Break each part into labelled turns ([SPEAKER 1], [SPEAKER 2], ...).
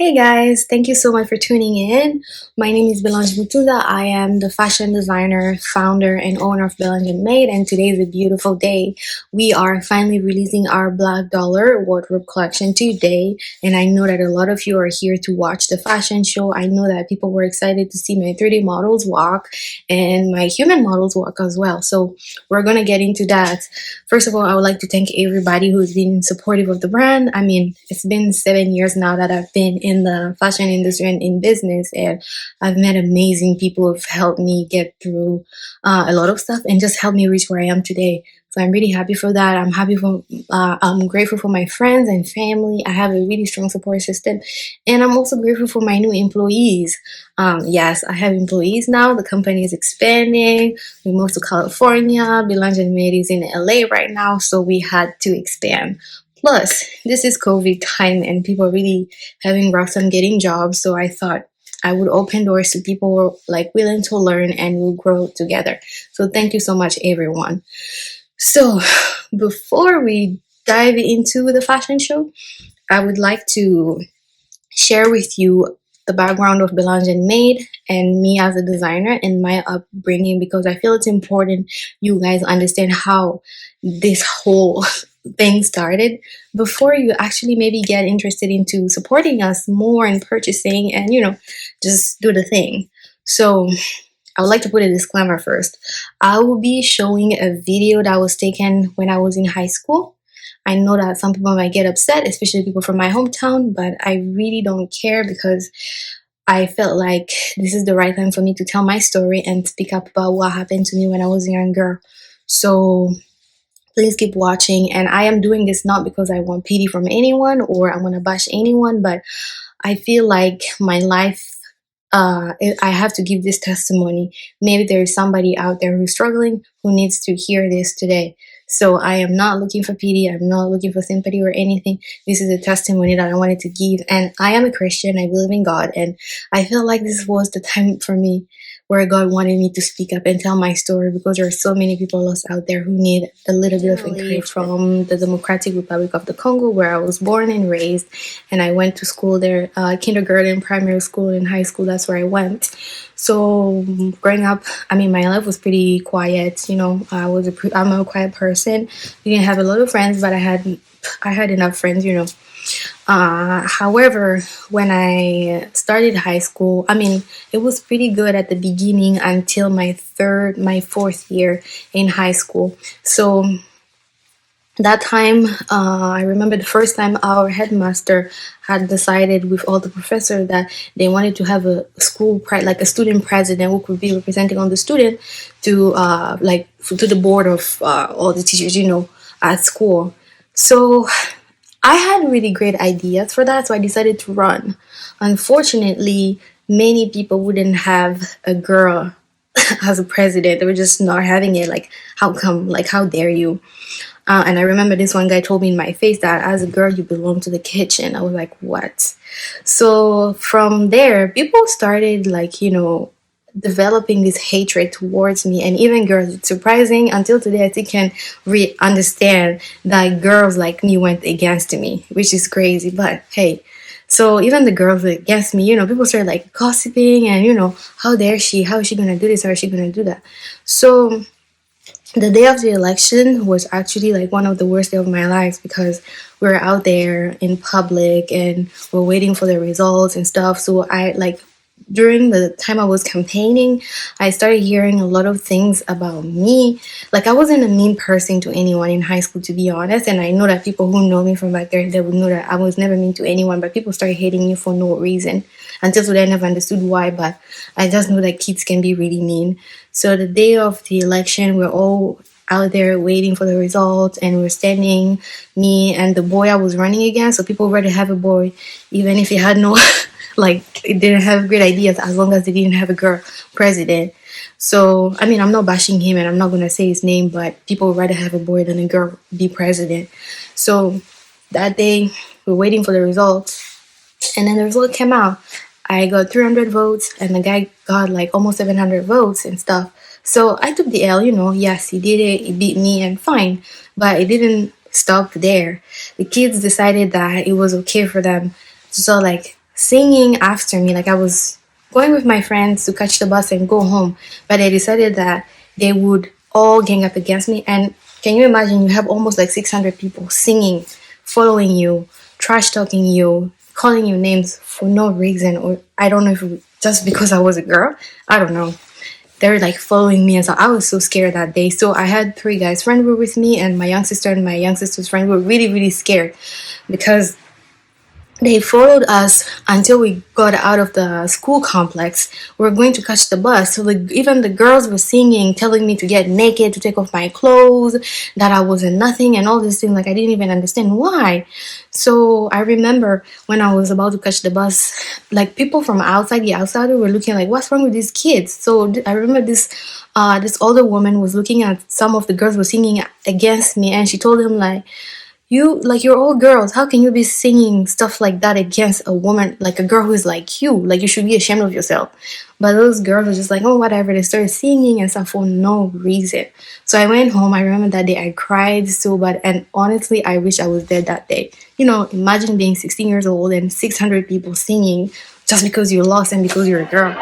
[SPEAKER 1] Hey guys, thank you so much for tuning in. My name is Belange Mutunda. I am the fashion designer, founder, and owner of Belange and Made, and today is a beautiful day. We are finally releasing our Black Dollar wardrobe collection today, and I know that a lot of you are here to watch the fashion show. I know that people were excited to see my 3D models walk and my human models walk as well. So we're gonna get into that. First of all, I would like to thank everybody who's been supportive of the brand. I mean, it's been 7 years now that I've been in the fashion industry and in business, and I've met amazing people who've helped me get through a lot of stuff and just helped me reach where I am today. So I'm really happy for that. I'm grateful for my friends and family. I have a really strong support system, and I'm also grateful for my new employees. Yes, I have employees now. The company is expanding. We moved to California. Belange and Made is in LA right now, so we had to expand. Plus, this is COVID time and people are really having rough time getting jobs, so I thought I would open doors to people who are like willing to learn and we'll grow together. So thank you so much, everyone. So before we dive into the fashion show, I would like to share with you the background of Belange and Made and me as a designer and my upbringing, because I feel it's important you guys understand how this whole thing started before you actually maybe get interested into supporting us more and purchasing and just do the thing. So I would like to put a disclaimer first. I will be showing a video that was taken when I was in high school. I know that some people might get upset, especially people from my hometown, but I really don't care because I felt like this is the right time for me to tell my story and speak up about what happened to me when I was a young girl. So please keep watching. And I am doing this not because I want pity from anyone or I want to bash anyone, but I feel like my life, I have to give this testimony. Maybe there is somebody out there who's struggling who needs to hear this today. So I am not looking for pity. I'm not looking for sympathy or anything. This is a testimony that I wanted to give. And I am a Christian. I believe in God. And I feel like this was the time for me where God wanted me to speak up and tell my story, because there are so many people lost out there who need a little bit of encouragement. From the Democratic Republic of the Congo, where I was born and raised, and I went to school there, kindergarten, primary school, and high school. That's where I went. So growing up, I mean, my life was pretty quiet. I'm a quiet person. Didn't have a lot of friends, but I had enough friends. However, when I started high school, I mean, it was pretty good at the beginning until my fourth year in high school. So that time, I remember the first time our headmaster had decided with all the professors that they wanted to have a like a student president who could be representing all the student to to the board of all the teachers, at school. So I had really great ideas for that, so I decided to run. Unfortunately, many people wouldn't have a girl as a president. They were just not having it. Like, how come? Like, how dare you? And I remember this one guy told me in my face that as a girl, you belong to the kitchen. I was like, what? So from there, people started developing this hatred towards me, and even girls. It's surprising until today. I think can understand that girls like me went against me, which is crazy. But hey, so even the girls against me, people started like gossiping and how dare she? How is she gonna do this? How is she gonna do that? So the day of the election was actually like one of the worst days of my life, because we were out there in public and we're waiting for the results and stuff. So during the time I was campaigning, I started hearing a lot of things about me. Like, I wasn't a mean person to anyone in high school, to be honest. And I know that people who know me from back there, they would know that I was never mean to anyone, but people started hating me for no reason. Until today, I never understood why, but I just know that kids can be really mean. So the day of the election, we're all out there waiting for the results, and we're standing, me and the boy I was running against. So people were to have a boy, even if he had no it didn't have great ideas, as long as they didn't have a girl president. So, I mean, I'm not bashing him and I'm not going to say his name, but people would rather have a boy than a girl be president. So that day, we're waiting for the results, and then the result came out. I got 300 votes and the guy got like almost 700 votes and stuff. So I took the L, yes, he did it, he beat me and fine, but it didn't stop there. The kids decided that it was okay for them to singing after me. Like I was going with my friends to catch the bus and go home, but they decided that they would all gang up against me. And can you imagine, you have almost like 600 people singing, following you, trash talking you, calling you names for no reason, or I don't know if it was just because I was a girl. I don't know. They're like following me, and so I was so scared that day. So I had 3 guys friends were with me, and my young sister and my young sister's friend were really, really scared because they followed us until we got out of the school complex. We were going to catch the bus. So even the girls were singing, telling me to get naked, to take off my clothes, that I wasn't nothing, and all these things. Like I didn't even understand why. So I remember when I was about to catch the bus, like people from outside, the outsider, were looking like, "What's wrong with these kids?" So I remember this older woman was looking at some of the girls were singing against me, and she told them like, you're all girls. How can you be singing stuff like that against a woman, like a girl who's like you? Like, you should be ashamed of yourself. But those girls were just like, oh, whatever. They started singing and stuff for no reason. So I went home. I remember that day I cried so bad. And honestly, I wish I was there that day. Imagine being 16 years old and 600 people singing just because you're lost and because you're a girl.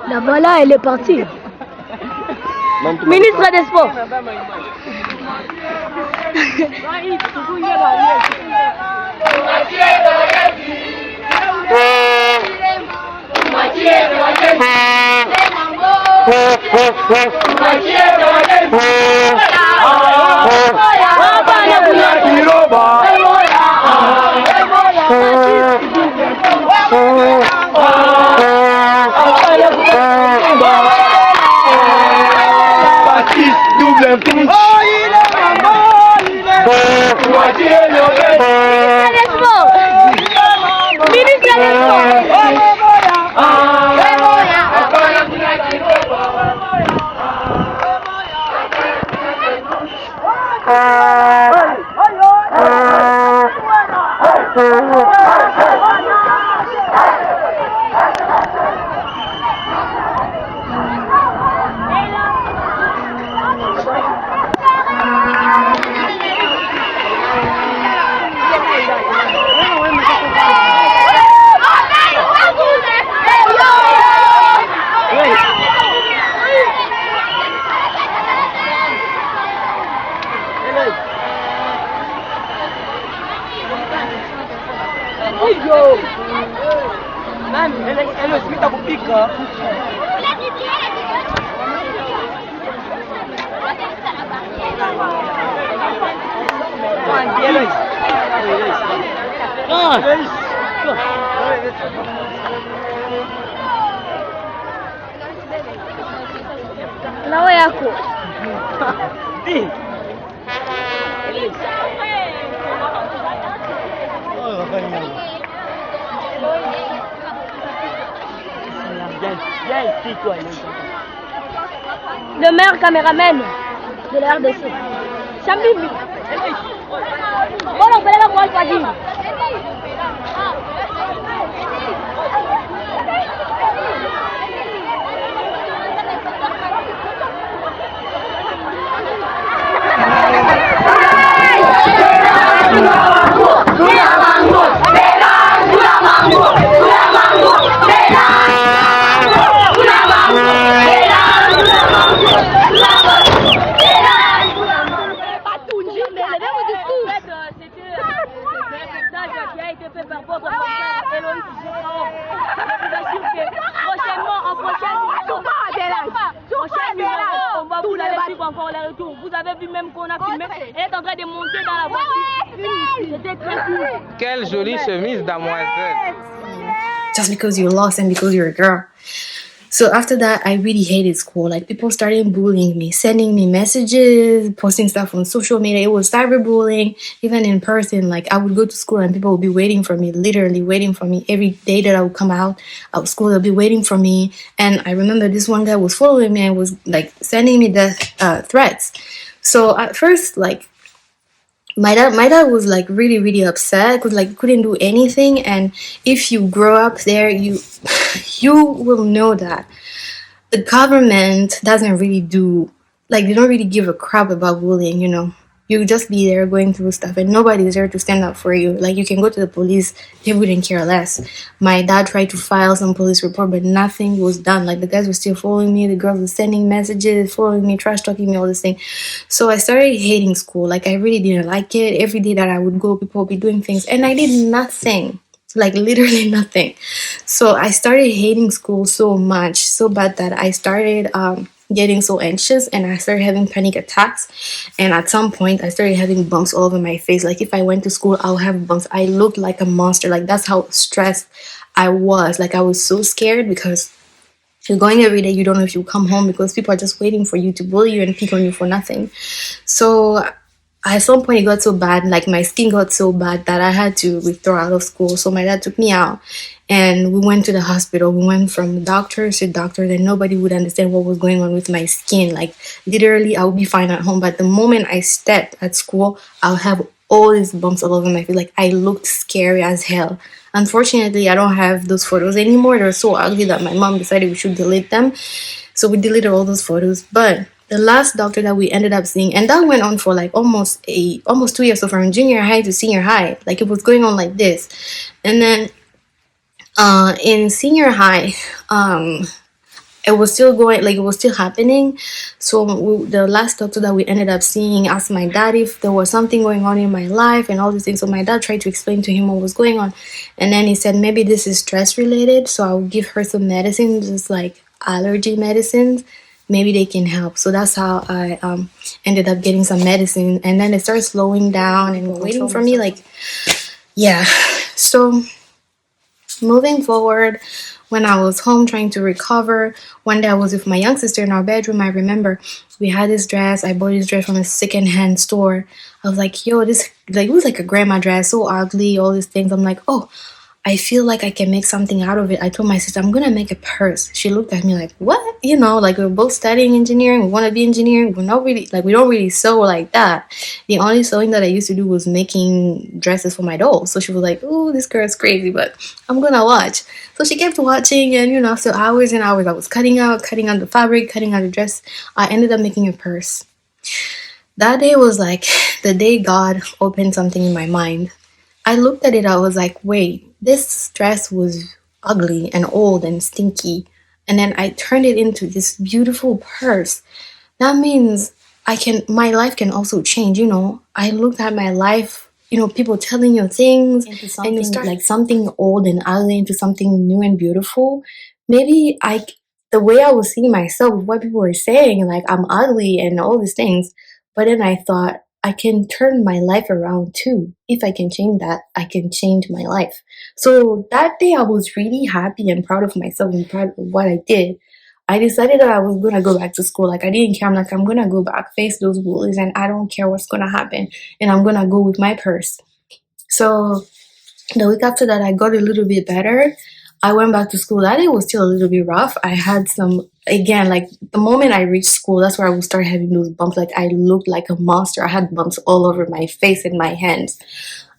[SPEAKER 2] La voilà, elle est partie. Ministre des Sports. Lawa yako. Le meilleur caméraman de la RDC. Chambibi. Voilà, on va pas dire. Encore les retours. Vous avez vu même qu'on a filmé. Elle est en train de monter dans la voiture. C'était très cool.
[SPEAKER 3] Quelle jolie chemise, damoiselle.
[SPEAKER 1] Just because you're lost and because you're a girl. So after that, I really hated school. Like, people started bullying me, sending me messages, posting stuff on social media. It was cyberbullying, even in person. Like, I would go to school and people would be waiting for me, literally waiting for me. Every day that I would come out of school, they'll be waiting for me. And I remember this one guy was following me and was like sending me death threats. So at first, like, my dad was like really upset because like couldn't do anything. And if you grow up there, you will know that the government doesn't really do, like, they don't really give a crap about bullying. You just be there going through stuff and nobody's there to stand up for you. Like, you can go to the police, they wouldn't care less. My dad tried to file some police report, but nothing was done. Like, the guys were still following me, the girls were sending messages, following me, trash talking me, all this thing. So I started hating school. Like, I really didn't like it. Every day that I would go, people would be doing things and I did nothing. Like, literally nothing. So I started hating school so much, so bad that I started getting so anxious and I started having panic attacks. And at some point, I started having bumps all over my face. Like, if I went to school, I'll have bumps. I looked like a monster. Like, that's how stressed I was. Like, I was so scared because if you're going every day, you don't know if you come home because people are just waiting for you to bully you and pick on you for nothing. So at some point, it got so bad, like my skin got so bad that I had to withdraw out of school. So my dad took me out and we went to the hospital. We went from doctors to doctors and nobody would understand what was going on with my skin. Like, literally, I would be fine at home. But the moment I stepped at school, I'll have all these bumps all over my face. Like, I looked scary as hell. Unfortunately, I don't have those photos anymore. They're so ugly that my mom decided we should delete them. So we deleted all those photos. But the last doctor that we ended up seeing, and that went on for like almost 2 years, so from junior high to senior high, like, it was going on like this. And then in senior high, it was still going, like, it was still happening. So the last doctor that we ended up seeing asked my dad if there was something going on in my life and all these things. So my dad tried to explain to him what was going on, and then he said maybe this is stress related, so I'll give her some medicine, just like allergy medicines. Maybe they can help. So that's how I ended up getting some medicine, and then it started slowing down and waiting for me. Like, yeah. So moving forward, when I was home trying to recover, one day I was with my young sister in our bedroom. I remember we had this dress. I bought this dress from a secondhand store. I was like, yo, this, like, it was like a grandma dress, so ugly, all these things. I'm like, oh, I feel like I can make something out of it. I told my sister, I'm gonna make a purse. She looked at me like, what? Like, we're both studying engineering, we want to be engineering. We're not really, like, we don't really sew like that. The only sewing that I used to do was making dresses for my dolls. So she was like, oh, this girl's crazy, but I'm gonna watch. So she kept watching, and after hours and hours, I was cutting out the fabric, cutting out the dress. I ended up making a purse. That day was like the day God opened something in my mind. I looked at it, I was like, wait, this dress was ugly and old and stinky. And then I turned it into this beautiful purse. That means my life can also change, I looked at my life, people telling you things, and you start like something old and ugly into something new and beautiful. Maybe the way I was seeing myself, what people were saying, like, I'm ugly and all these things. But then I thought, I can turn my life around too. If I can change that, I can change my life. So that day I was really happy and proud of myself and proud of what I did. I decided that I was going to go back to school. Like, I didn't care. I'm like, I'm going to go back, face those bullies, and I don't care what's going to happen. And I'm going to go with my purse. So the week after that, I got a little bit better. I went back to school. That day was still a little bit rough. I had some, again, like the moment I reached school, that's where I would start having those bumps. Like I looked like a monster. I had bumps all over my face and my hands.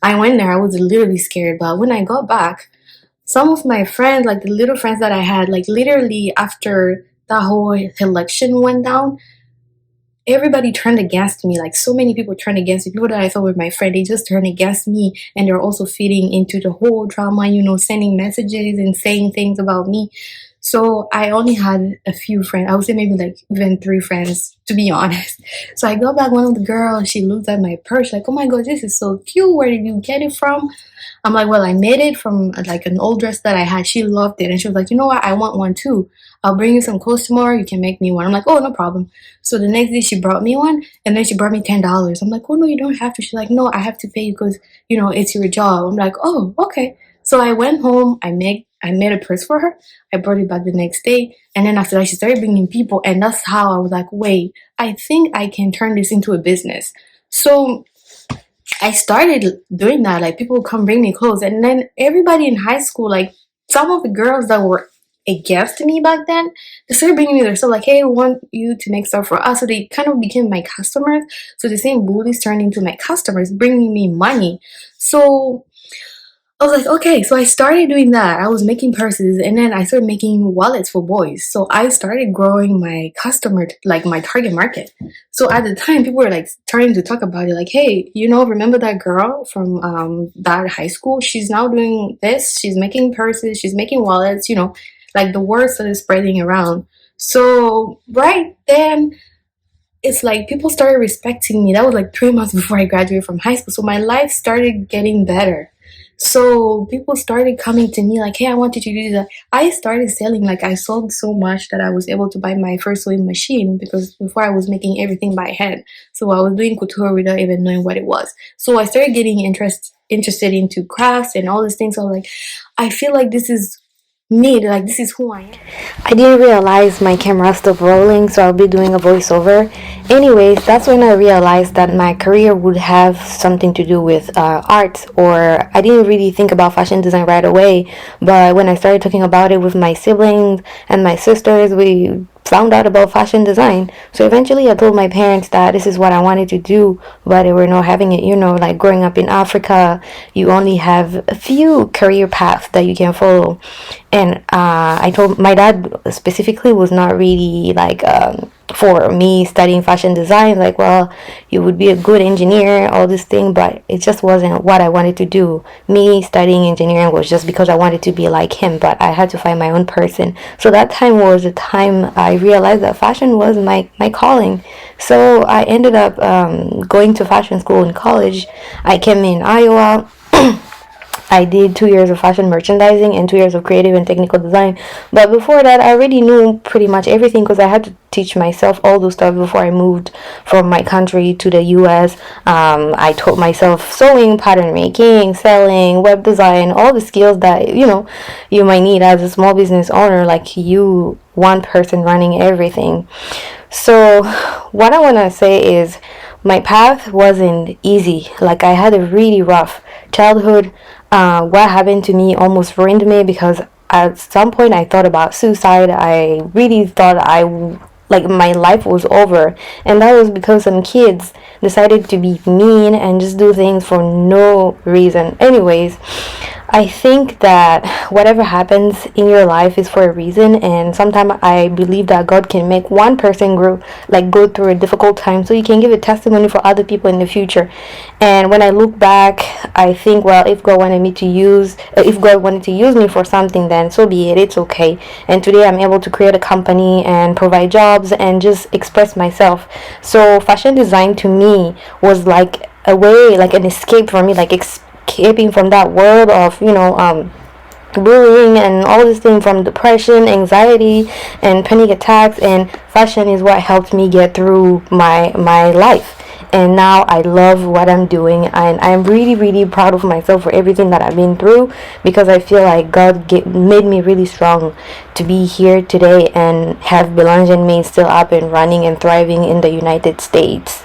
[SPEAKER 1] I went there, I was literally scared. But when I got back, some of my friends, like the little friends that I had, like literally after that whole election went down, everybody turned against me. Like so many people turned against me. People that I thought were my friend, they just turned against me, and they're also feeding into the whole drama, sending messages and saying things about me. So I only had a few friends. I would say maybe like even 3 friends, to be honest. So I got back, one of the girls, she looked at my purse like, oh my god, this is so cute. Where did you get it from? I'm like, well, I made it from like an old dress that I had. She loved it. And she was like, you know what? I want one too. I'll bring you some clothes tomorrow. You can make me one. I'm like, oh, no problem. So the next day she brought me one, and then she brought me $10. I'm like, oh, no, you don't have to. She's like, no, I have to pay you because, it's your job. I'm like, oh, okay. So I went home. I made a purse for her. I brought it back the next day. And then after that, she started bringing people. And that's how I was like, wait, I think I can turn this into a business. So I started doing that. Like people would come bring me clothes. And then everybody in high school, like some of the girls that were against me back then, they started bringing me their stuff like, hey, we want you to make stuff for us. So they kind of became my customers. So the same bullies turned into my customers, bringing me money. So I was like, okay, so I started doing that. I was making purses, and then I started making wallets for boys. So I started growing my customer, like my target market. So at the time, people were like starting to talk about it, like, hey, remember that girl from that high school? She's now doing this. She's making purses. She's making wallets. Like the word started spreading around. So right then, it's like people started respecting me. That was like 3 months before I graduated from high school. So my life started getting better. So people started coming to me like, hey, I wanted you to do that. I started selling, like I sold so much that I was able to buy my first sewing machine, because before I was making everything by hand. So I was doing couture without even knowing what it was. So I started getting interested into crafts and all these things. So like, I feel like this is me, like this is who I am. I didn't realize my camera stopped rolling, so I'll be doing a voiceover. Anyways, that's when I realized that my career would have something to do with art, or I didn't really think about fashion design right away, but when I started talking about it with my siblings and my sisters, we found out about fashion design. So eventually I told my parents that this is what I wanted to do, but they were not having it. Like growing up in Africa, you only have a few career paths that you can follow. And I told my dad specifically was not really like for me studying fashion design, like, well, you would be a good engineer, all this thing, but it just wasn't what I wanted to do. Me studying engineering was just because I wanted to be like him, but I had to find my own person. So that time was the time I realized that fashion was my calling. So I ended up going to fashion school in college. I came in Iowa. I did 2 years of fashion merchandising and 2 years of creative and technical design. But before that, I already knew pretty much everything because I had to teach myself all those stuff before I moved from my country to the US. I taught myself sewing, pattern making, selling, web design, all the skills that, you might need as a small business owner, like you, one person running everything. So what I want to say is my path wasn't easy. Like I had a really rough childhood. What happened to me almost ruined me because at some point I thought about suicide. I really thought my life was over, and that was because some kids decided to be mean and just do things for no reason. Anyways, I think that whatever happens in your life is for a reason, and sometimes I believe that God can make one person go through a difficult time so you can give a testimony for other people in the future. And when I look back, I think, well, if God wanted to use me for something, then so be it. It's okay. And today I'm able to create a company and provide jobs and just express myself. So fashion design to me was like a way, like an escape for me, like escaping from that world of bullying and all this thing, from depression, anxiety, and panic attacks. And fashion is what helped me get through my life. And now I love what I'm doing, and I'm really, really proud of myself for everything that I've been through, because I feel like God made me really strong to be here today and have Belange and Made still up and running and thriving in the United States.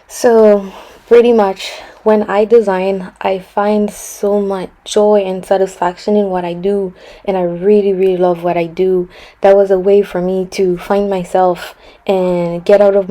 [SPEAKER 1] So Pretty much, when I design, I find so much joy and satisfaction in what I do, and I really, really love what I do. That was a way for me to find myself and get out of